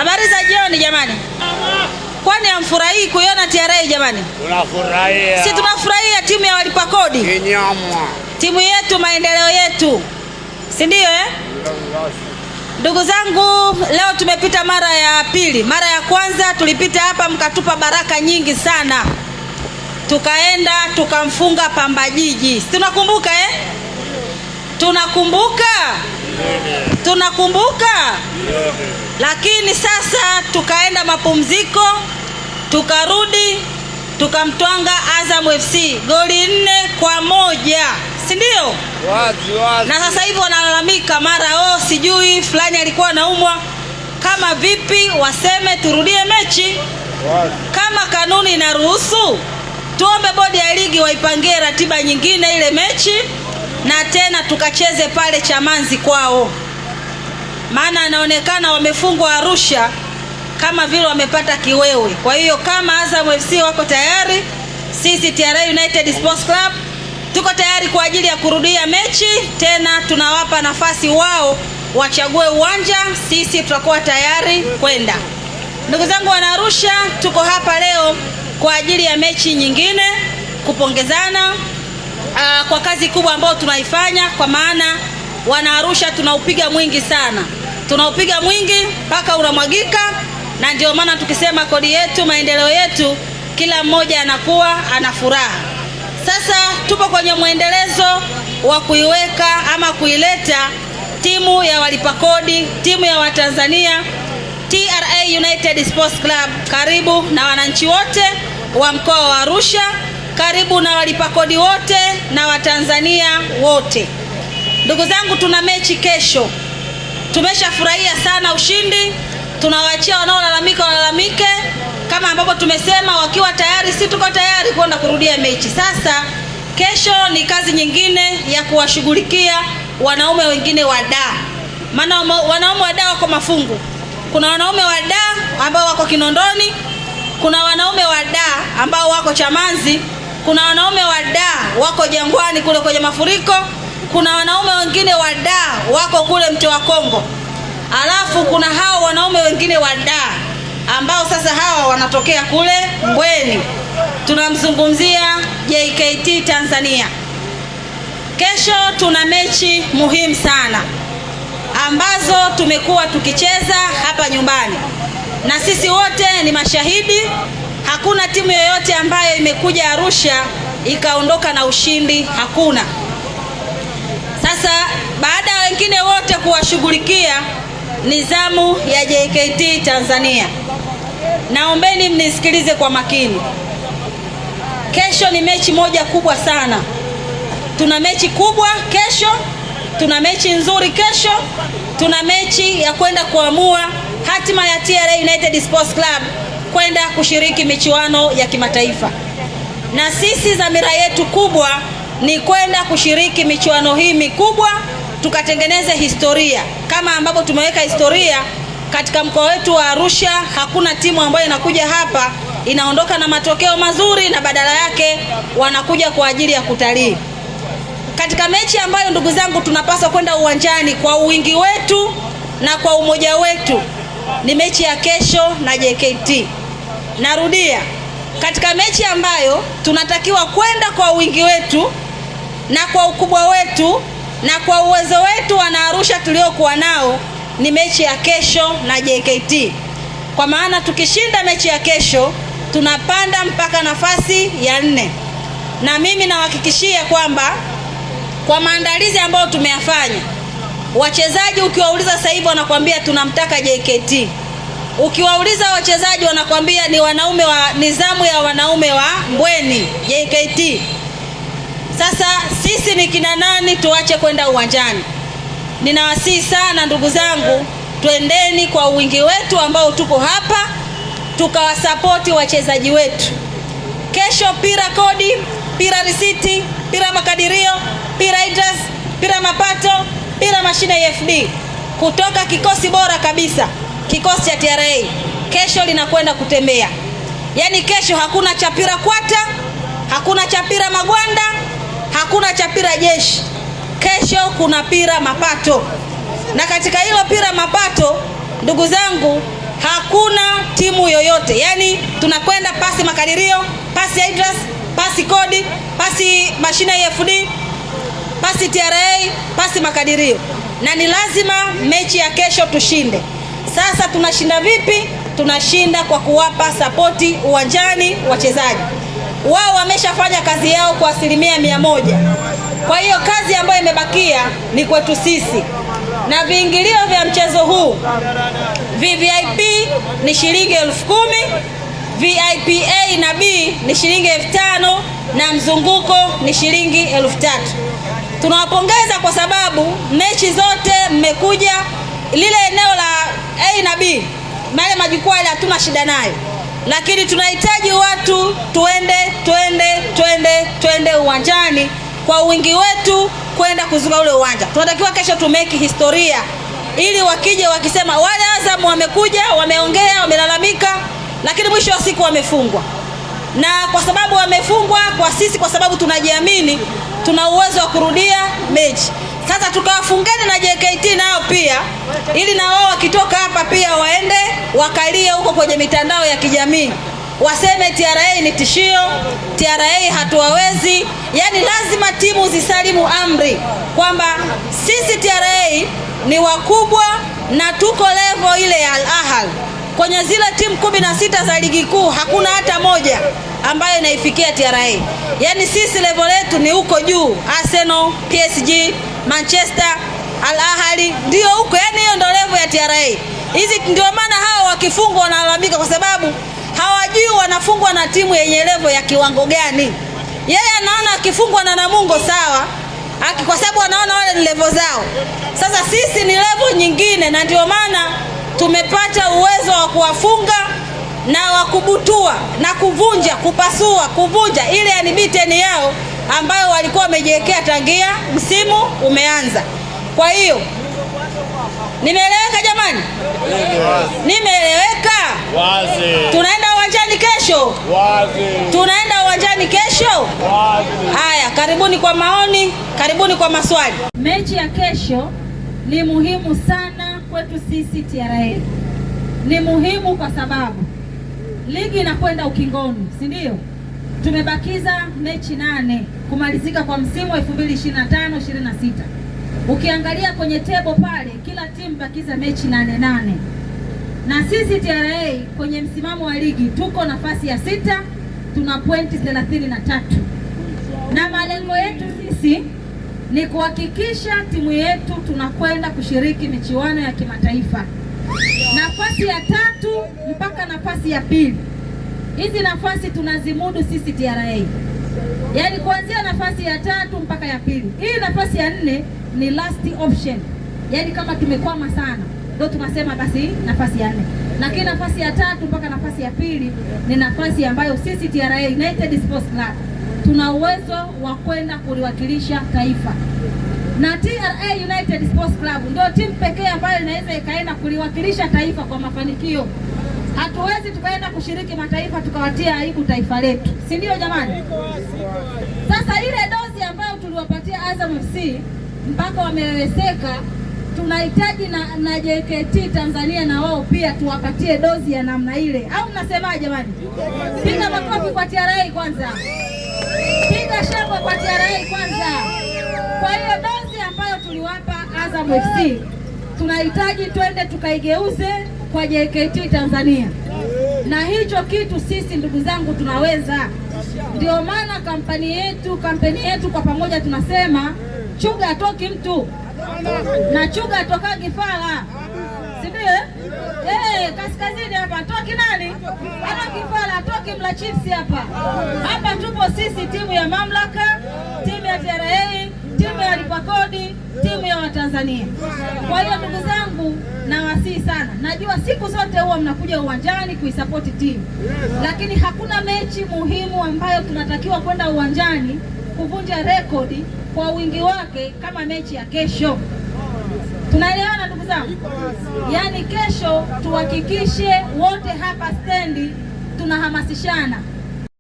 Habari za jioni jamani. Kwani hamfurahii kuiona TRA jamani? Tunafurahia. Si tunafurahia timu ya walipa kodi. Kinyamwa. Timu yetu, maendeleo yetu. Si ndio Ndugu zangu, leo tumepita mara ya pili. Mara ya kwanza tulipita hapa mkatupa baraka nyingi sana. Tukaenda tukamfunga Pamba Jiji. Si tunakumbuka Tunakumbuka? Lakini sasa tukaenda mapumziko, tukarudi, tukamtwanga Azam FC goli 4-1. Si ndio? Wazi. Na sasa hivi wanalalamika mara sijui fulani alikuwa anaumwa. Kama vipi waseme turudie mechi? Wazi. Kama kanuni inaruhusu, tuombe bodi ya ligi waipangie ratiba nyingine ile mechi na tena tukacheze pale Chamanzi kwao. Maana inaonekana wamefungwa Arusha kama vile wamepata kiwewe. Kwa hiyo kama Azam FC wako tayari, sisi TRA United Sports Club tuko tayari kwa ajili ya kurudia mechi. Tena tunawapa nafasi wao wachague uwanja, sisi tutakuwa tayari kwenda. Ndugu zangu wana Arusha, tuko hapa leo kwa ajili ya mechi nyingine, kupongezana kwa kazi kubwa ambayo tunaifanya, kwa maana wana Arusha tunaupiga mwingi sana. Tunaupiga mwingi mpaka unamwagika, na ndio maana tukisema kodi yetu, maendeleo yetu, kila mmoja anakuwa ana furaha. Sasa tupo kwenye mwendelezo wa kuiweka ama kuileta timu ya walipa kodi, timu ya Watanzania, TRA United Sports Club. Karibu na wananchi wote wa mkoa wa Arusha, karibu na walipa kodi wote na Watanzania wote. Ndugu zangu, tuna mechi kesho. Tumeshafurahia sana ushindi. Tunawaachia wanaolalamika walalamike, kama ambapo tumesema wakiwa tayari, si tuko tayari kwenda kurudia mechi. Sasa kesho ni kazi nyingine ya kuwashughulikia wanaume wengine wa daa. Maana wanaume wa daa wako mafungu. Kuna wanaume wa daa ambao wako Kinondoni, kuna wanaume wa daa ambao wako Chamanzi, kuna wanaume wa daa wako Jangwani kule kwenye mafuriko, kuna wanaume wengine wa daa wako kule Mtewa Kongo. Alafu kuna hao wanaume wengine wa daa ambao sasa hawa wanatokea kule Mbweni. Tunamzungumzia JKT Tanzania. Kesho tuna mechi muhimu sana ambazo tumekuwa tukicheza hapa nyumbani, na sisi wote ni mashahidi. Hakuna timu yoyote ambayo imekuja Arusha ikaondoka na ushindi, hakuna. Sasa baada ya wengine wote kuwashughulikia, ni zamu ya JKT Tanzania. Naombeni mnisikilize kwa makini. Kesho ni mechi moja kubwa sana. Tuna mechi kubwa kesho, tuna mechi nzuri kesho, tuna mechi ya kwenda kuamua hatima ya TRA United Sports Club kwenda kushiriki michuano ya kimataifa. Na sisi dhamira yetu kubwa ni kwenda kushiriki michuano hii mikubwa, tukatengeneze historia kama ambapo tumeweka historia katika mkoa wetu wa Arusha. Hakuna timu ambayo inakuja hapa inaondoka na matokeo mazuri, na badala yake wanakuja kwa ajili ya kutalii. Katika mechi ambayo ndugu zangu tunapaswa kwenda uwanjani kwa wingi wetu na kwa umoja wetu, ni mechi ya kesho na JKT. Narudia, katika mechi ambayo tunatakiwa kwenda kwa wingi wetu na kwa ukubwa wetu na kwa uwezo wetu wana Arusha tuliokuwa nao, ni mechi ya kesho na JKT. Kwa maana tukishinda mechi ya kesho, tunapanda mpaka nafasi ya 4. Na mimi nawahakikishia kwamba kwa maandalizi ambayo tumeyafanya, wachezaji ukiwauliza sasa hivi wanakuambia tunamtaka JKT. Ukiwauliza wachezaji wanakuambia ni wanaume wa nizamu ya wanaume wa Mbweni, JKT. Sasa sisi ni kina nani tuache kwenda uwanjani? Ninawasihi sana ndugu zangu, twendeni kwa wingi wetu ambao tuko hapa, tukawasapoti wachezaji wetu. Kesho pira kodi, pira risiti, pira makadirio, pira interest, pira mapato, pira mashine FD, kutoka kikosi bora kabisa, kikosi cha TRA. Kesho linakwenda kutembea. Yaani kesho hakuna chapira kwata, hakuna chapira magwanda, hakuna chapira jeshi. Kesho kuna pira mapato. Na katika hilo pira mapato, ndugu zangu, timu yoyote, yani tunakwenda pasi makadirio, pasi Idras, pasi kodi, pasi mashine EFD, pasi TRA, pasi makadirio, na ni lazima mechi ya kesho tushinde. Sasa tunashinda vipi? Tunashinda kwa kuwapa sapoti uwanjani wachezaji. Wao wameshafanya kazi yao kwa 100%. Kwa hiyo kazi ambayo imebakia ni kwetu sisi. Na viingilio vya mchezo huu, VVIP ni shilingi 10,000, VIP A na B ni shilingi 5,000 na mzunguko ni shilingi 3,000. Tunawapongeza kwa sababu mechi zote mmekuja, lile eneo la A na B, mali majukwaa ile hatuna shida nayo. Lakini tunahitaji watu twende uwanjani kwa wingi wetu kwenda kuzunguka ule uwanja. Tunatakiwa kesho tumeki historia ili wakija wakisema wale Azam wamekuja, wameongea, wamelalamika, lakini mwisho wa siku wamefungwa. Na kwa sababu wamefungwa, kwa sisi kwa sababu tunajiamini, tuna uwezo wa kurudia mechi. Sasa tukawafungeni na JKT nao pia, ili na wao wakitoka hapa pia waende wakalie huko kwenye mitandao ya kijamii, waseme TRA ni tishio, TRA hatuwawezi. Yani lazima timu zisalimu amri kwamba sisi TRA ni wakubwa na tuko level ile ya Al Ahly. Kwenye zile timu 16 za ligi kuu hakuna hata moja ambayo inaifikia TRA. Yani sisi level yetu ni huko juu, Arsenal, PSG, Manchester, Al Ahly ndio huko, yani hiyo ndio level ya TRA. Hizi ndio maana hao wakifungwa wanalalamika kwa sababu hawajui wanafungwa na timu yenye level ya kiwango gani. Yeye anaona akifungwa na Namungo sawa, kwa sababu anaona wale ni level zao. Sasa sisi ni level nyingine, na ndio maana tumepata uwezo wa kuwafunga na wakubutua na kuvunja, kupasua, kuvunja ile unbeaten yao ambayo walikuwa wamejiwekea tangia msimu umeanza. Kwa hiyo nimeeleweka jamani? Nimeeleweka? Wazi. Tunaenda uwanjani kesho? Wazi. Tunaenda uwanjani kesho? Wazi. Haya, karibuni kwa maoni, karibuni kwa maswali. Mechi ya kesho ni muhimu sana kwetu sisi TRA. Ni muhimu kwa sababu ligi inakwenda ukingoni, si ndio? Tumebakiza mechi 8 kumalizika kwa msimu 2025-26. Ukiangalia kwenye table pale, kila timu bakiza mechi 8. Na sisi TRA kwenye msimamo wa ligi tuko nafasi ya 6, tuna pointi 33. Na malengo yetu sisi ni kuhakikisha timu yetu tunakwenda kushiriki michuano ya kimataifa. Nafasi ya 3 mpaka nafasi ya 2. Hizi nafasi tunazimudu sisi TRA. Yaani kuanzia nafasi ya 3 mpaka ya 2. Hii nafasi ya 4 ni last option. Yaani kama tumekwama sana, ndio tunasema basi nafasi ya 4. Lakini nafasi ya 3 mpaka nafasi ya 2 ni nafasi ambayo sisi TRA United Sports Club tuna uwezo wa kwenda kuliwakilisha taifa. Na TRA United Sports Club ndio timu pekee ambayo inaweza ikaenda kuliwakilisha taifa kwa mafanikio. Hatuwezi tukaenda kushiriki mataifa tukawatia aibu taifa letu, si ndio jamani? Sasa ile dozi ambayo tuliwapatia Azam FC mpaka wamewezeka, tunahitaji na JKT Tanzania na wao pia tuwapatie dozi ya namna ile. Au mnasemaje jamani? Piga makofi kwa TRA kwanza. Piga shangwe kwa TRA kwanza. Kwa hiyo dozi ambayo tuliwapa Azam FC tunahitaji twende tukaigeuze kwa JKT Tanzania. Na hicho kitu sisi ndugu zangu tunaweza. Ndio maana kampeni yetu kwa pamoja tunasema chuga atoki mtu na chuga atoka Kifala. Si ndio? Kaskazini hapa atoki nani? Atoki Kifala, atoki Mla Chiefs hapa. Hapa tupo sisi timu ya mamlaka, timu ya TRA, timu ya lipa kodi, timu ya Watanzania. Kwa hiyo ndugu zangu nawasihi sana. Najua siku zote huwa mnakuja uwanjani kuisupport timu. Lakini hakuna mechi muhimu ambayo tunatakiwa kwenda uwanjani kuvunja rekodi kwa wingi wake kama mechi ya kesho. Tunaelewana ndugu zangu? Yaani kesho tuhakikishe wote hapa stendi tunahamasishana.